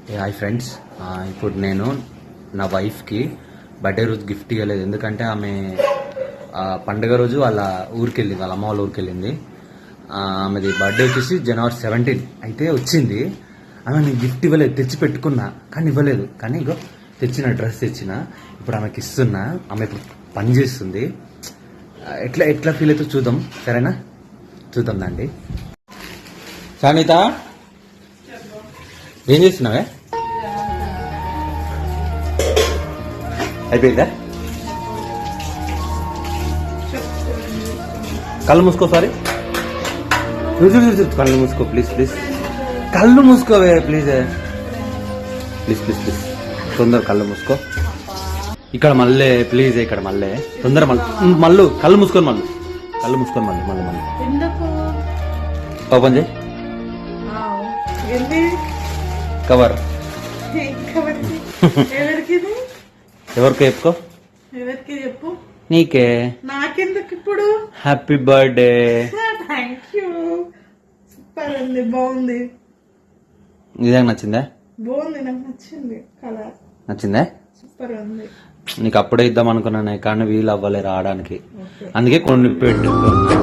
Hi friends, ఇప్పుడు నేను నా వైఫ్కి బర్త్డే రోజు గిఫ్ట్ ఇవ్వలేదు. ఎందుకంటే ఆమె పండుగ రోజు వాళ్ళ ఊరికి వెళ్ళింది, వాళ్ళ అమ్మ వాళ్ళ ఊరికి వెళ్ళింది. ఆమెది బర్త్డే వచ్చేసి January 17 అయితే వచ్చింది. ఆమె నేను గిఫ్ట్ ఇవ్వలేదు, తెచ్చి పెట్టుకున్నా కానీ ఇవ్వలేదు. కానీ ఇగో తెచ్చిన డ్రెస్ తెచ్చిన, ఇప్పుడు ఆమెకి ఇస్తున్నా. ఆమె ఇప్పుడు పని చేస్తుంది. ఎట్లా ఎట్లా ఫీల్ అవుతుందో చూద్దాం, సరేనా? చూద్దాం దండి. సానిత, ఏం చేస్తున్నావే? అయిపోయిందా? కళ్ళు మూసుకో. సారీ, కళ్ళు మూసుకో ప్లీజ్. కళ్ళు మూసుకోవే ప్లీజ్. తొందర కళ్ళు మూసుకో. ఇక్కడ మళ్ళీ ప్లీజ్, ఇక్కడ మళ్ళీ తొందర మళ్ళీ కళ్ళు మూసుకొని మళ్ళీ ఓపెన్ చేయి. కవర్ ఎవరికి చెప్పుకో? ఎవరికి చెప్పు? నీకే. నాకెందుకు ఇప్పుడు? Happy birthday. Thank you. Super ఉంది, బాగుంది. నిజంగా నచ్చిందా? బాగుంది, నాకు నచ్చింది. కలర్ నచ్చిందా? సూపర్ ఉంది. నీకు అప్పుడే ఇద్దాం అనుకున్నాను కానీ వీలు అవ్వలే రావడానికి, అందుకే కొన్ని పెట్టుకున్నా.